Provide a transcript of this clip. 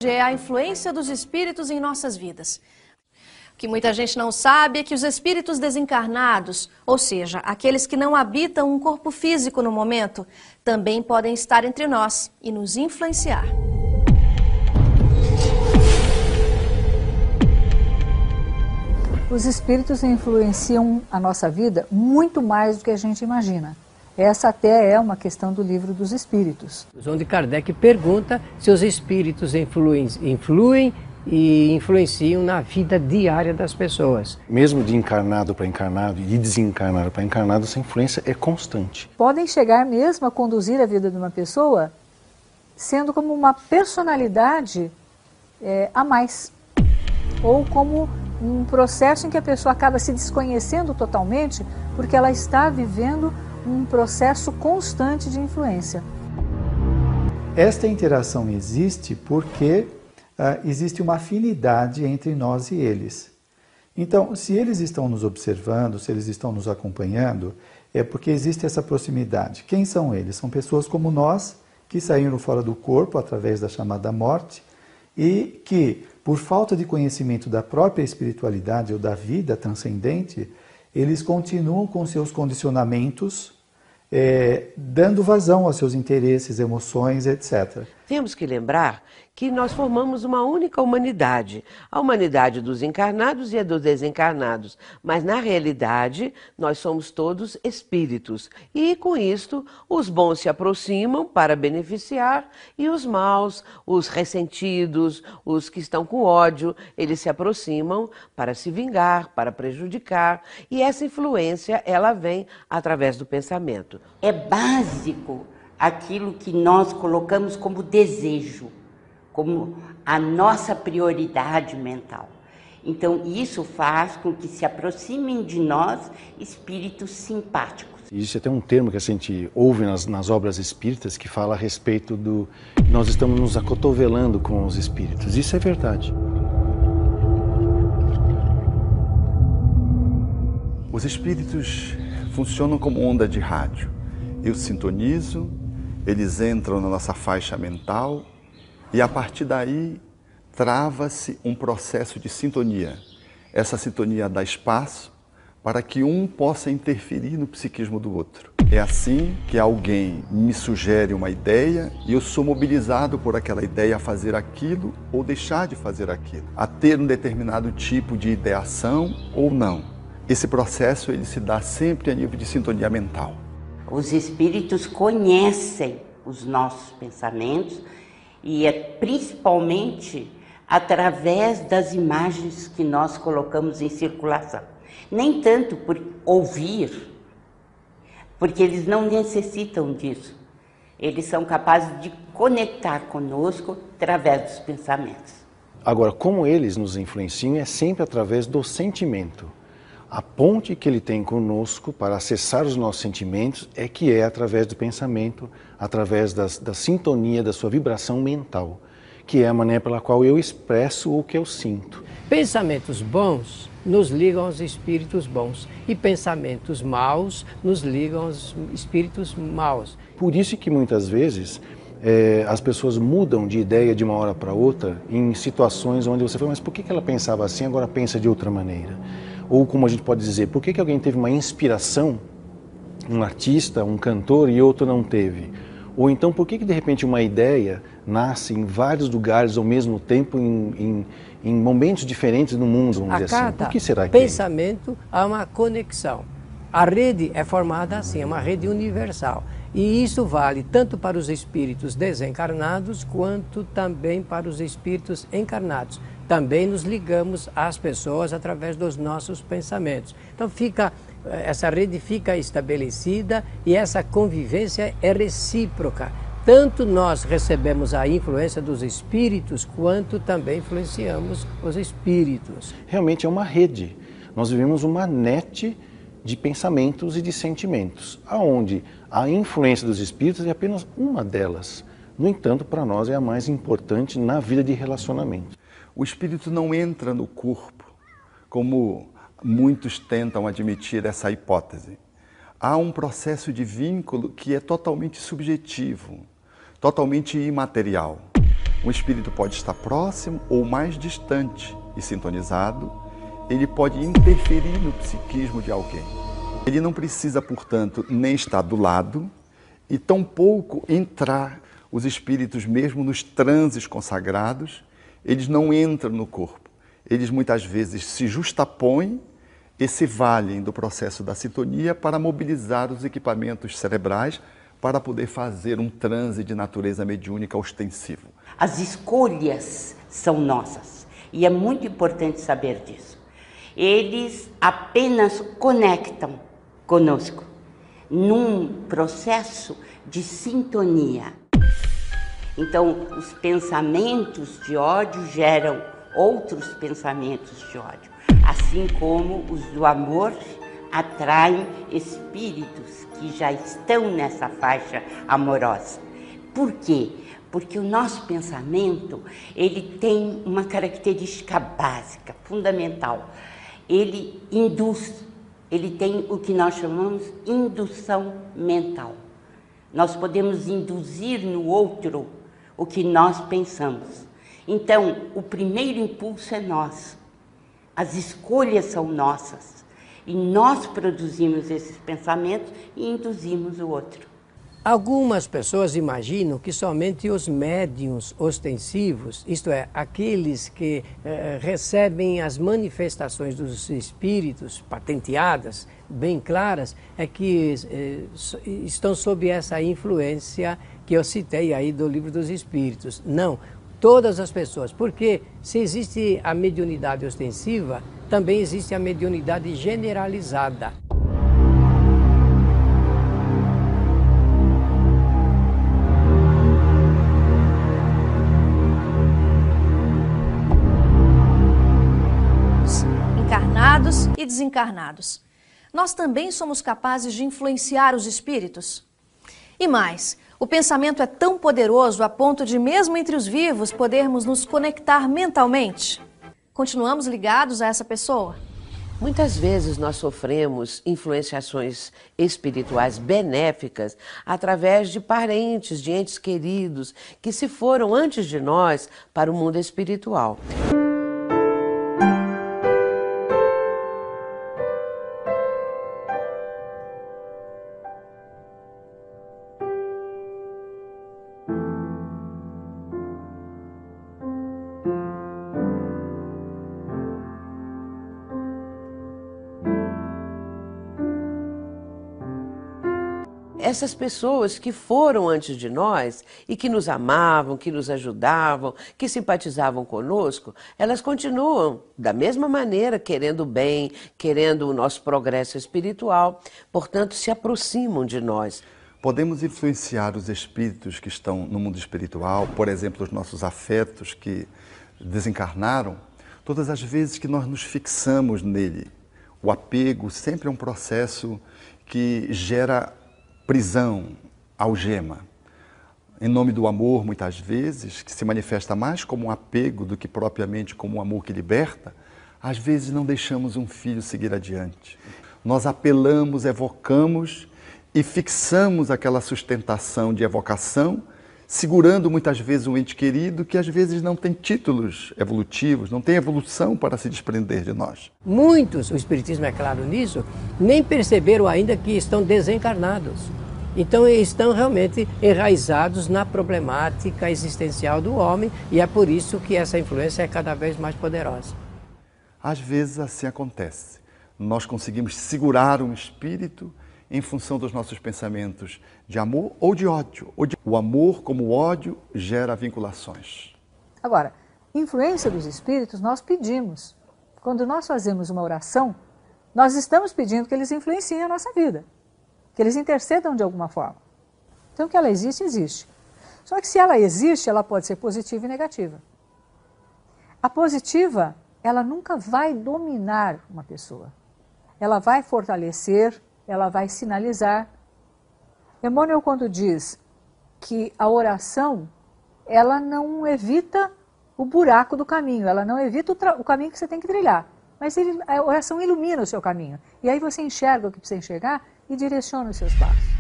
É a influência dos espíritos em nossas vidas. O que muita gente não sabe é que os espíritos desencarnados, ou seja, aqueles que não habitam um corpo físico no momento, também podem estar entre nós e nos influenciar. Os espíritos influenciam a nossa vida muito mais do que a gente imagina. Essa até é uma questão do Livro dos Espíritos. Onde Kardec pergunta se os espíritos influem e influenciam na vida diária das pessoas. Mesmo de encarnado para encarnado e de desencarnado para encarnado, essa influência é constante. Podem chegar mesmo a conduzir a vida de uma pessoa sendo como uma personalidade a mais. Ou como um processo em que a pessoa acaba se desconhecendo totalmente porque ela está vivendo um processo constante de influência. Esta interação existe porque existe uma afinidade entre nós e eles. Então, se eles estão nos observando, se eles estão nos acompanhando, é porque existe essa proximidade. Quem são eles? São pessoas como nós, que saíram fora do corpo através da chamada morte e que, por falta de conhecimento da própria espiritualidade ou da vida transcendente, eles continuam com seus condicionamentos, dando vazão aos seus interesses, emoções, etc. Temos que lembrar que nós formamos uma única humanidade, a humanidade dos encarnados e a dos desencarnados, mas na realidade nós somos todos espíritos e com isto os bons se aproximam para beneficiar e os maus, os ressentidos, os que estão com ódio, eles se aproximam para se vingar, para prejudicar e essa influência ela vem através do pensamento. É básico aquilo que nós colocamos como desejo, como a nossa prioridade mental. Então, isso faz com que se aproximem de nós espíritos simpáticos. Existe até um termo que a gente ouve nas obras espíritas que fala a respeito do... Nós estamos nos acotovelando com os espíritos. Isso é verdade. Os espíritos funcionam como onda de rádio. Eu sintonizo, eles entram na nossa faixa mental e a partir daí trava-se um processo de sintonia. Essa sintonia dá espaço para que um possa interferir no psiquismo do outro. É assim que alguém me sugere uma ideia e eu sou mobilizado por aquela ideia a fazer aquilo ou deixar de fazer aquilo, a ter um determinado tipo de ideação ou não. Esse processo ele se dá sempre a nível de sintonia mental. Os espíritos conhecem os nossos pensamentos e é principalmente através das imagens que nós colocamos em circulação. Nem tanto por ouvir, porque eles não necessitam disso. Eles são capazes de conectar conosco através dos pensamentos. Agora, como eles nos influenciam é sempre através do sentimento. A ponte que ele tem conosco para acessar os nossos sentimentos é que é através do pensamento, através da sintonia, da sua vibração mental, que é a maneira pela qual eu expresso o que eu sinto. Pensamentos bons nos ligam aos espíritos bons e pensamentos maus nos ligam aos espíritos maus. Por isso que muitas vezes as pessoas mudam de ideia de uma hora para outra em situações onde você fala, mas por que ela pensava assim, agora pensa de outra maneira? Ou como a gente pode dizer, por que alguém teve uma inspiração, um artista, um cantor e outro não teve? Ou então por que de repente uma ideia nasce em vários lugares ao mesmo tempo, em momentos diferentes no mundo, vamos dizer assim? Por que será que pensamento há uma conexão. A rede é formada assim, é uma rede universal. E isso vale tanto para os espíritos desencarnados quanto também para os espíritos encarnados. Também nos ligamos às pessoas através dos nossos pensamentos. Então essa rede fica estabelecida e essa convivência é recíproca. Tanto nós recebemos a influência dos espíritos, quanto também influenciamos os espíritos. Realmente é uma rede. Nós vivemos uma net de pensamentos e de sentimentos, aonde a influência dos espíritos é apenas uma delas. No entanto, para nós é a mais importante na vida de relacionamento. O espírito não entra no corpo, como muitos tentam admitir essa hipótese. Há um processo de vínculo que é totalmente subjetivo, totalmente imaterial. Um espírito pode estar próximo ou mais distante e sintonizado. Ele pode interferir no psiquismo de alguém. Ele não precisa, portanto, nem estar do lado e tampouco entrar. Os espíritos, mesmo nos transes consagrados, eles não entram no corpo. Eles muitas vezes se justapõem e se valem do processo da sintonia para mobilizar os equipamentos cerebrais para poder fazer um transe de natureza mediúnica ostensivo. As escolhas são nossas e é muito importante saber disso. Eles apenas conectam conosco num processo de sintonia. Então, os pensamentos de ódio geram outros pensamentos de ódio, assim como os do amor atraem espíritos que já estão nessa faixa amorosa. Por quê? Porque o nosso pensamento, ele tem uma característica básica, fundamental. Ele induz, ele tem o que nós chamamos de indução mental. Nós podemos induzir no outro o que nós pensamos. Então, o primeiro impulso é nosso. As escolhas são nossas. E nós produzimos esses pensamentos e induzimos o outro. Algumas pessoas imaginam que somente os médiuns ostensivos, isto é, aqueles que recebem as manifestações dos espíritos patenteadas, bem claras, é que estão sob essa influência que eu citei aí do Livro dos Espíritos. Não, todas as pessoas, porque se existe a mediunidade ostensiva, também existe a mediunidade generalizada. Encarnados e desencarnados. Nós também somos capazes de influenciar os espíritos? E mais, o pensamento é tão poderoso a ponto de, mesmo entre os vivos, podermos nos conectar mentalmente? Continuamos ligados a essa pessoa? Muitas vezes nós sofremos influenciações espirituais benéficas através de parentes, de entes queridos que se foram antes de nós para o mundo espiritual. Essas pessoas que foram antes de nós e que nos amavam, que nos ajudavam, que simpatizavam conosco, elas continuam da mesma maneira, querendo o bem, querendo o nosso progresso espiritual, portanto se aproximam de nós. Podemos influenciar os espíritos que estão no mundo espiritual, por exemplo, os nossos afetos que desencarnaram, todas as vezes que nós nos fixamos nele. O apego sempre é um processo que gera prisão, algema. Em nome do amor, muitas vezes, que se manifesta mais como um apego do que propriamente como um amor que liberta, às vezes não deixamos um filho seguir adiante. Nós apelamos, evocamos e fixamos aquela sustentação de evocação, segurando muitas vezes um ente querido que às vezes não tem títulos evolutivos, não tem evolução para se desprender de nós. Muitos, o Espiritismo é claro nisso, nem perceberam ainda que estão desencarnados. Então estão realmente enraizados na problemática existencial do homem e é por isso que essa influência é cada vez mais poderosa. Às vezes assim acontece. Nós conseguimos segurar um espírito em função dos nossos pensamentos de amor ou de ódio. O amor, como o ódio, gera vinculações. Agora, influência dos espíritos nós pedimos. Quando nós fazemos uma oração, nós estamos pedindo que eles influenciem a nossa vida, que eles intercedam de alguma forma. Então, que ela existe, existe. Só que se ela existe, ela pode ser positiva e negativa. A positiva, ela nunca vai dominar uma pessoa. Ela vai fortalecer, ela vai sinalizar. Emmanuel, quando diz que a oração, ela não evita o buraco do caminho, ela não evita o caminho que você tem que trilhar, mas a oração ilumina o seu caminho. E aí você enxerga o que precisa enxergar e direciona os seus passos.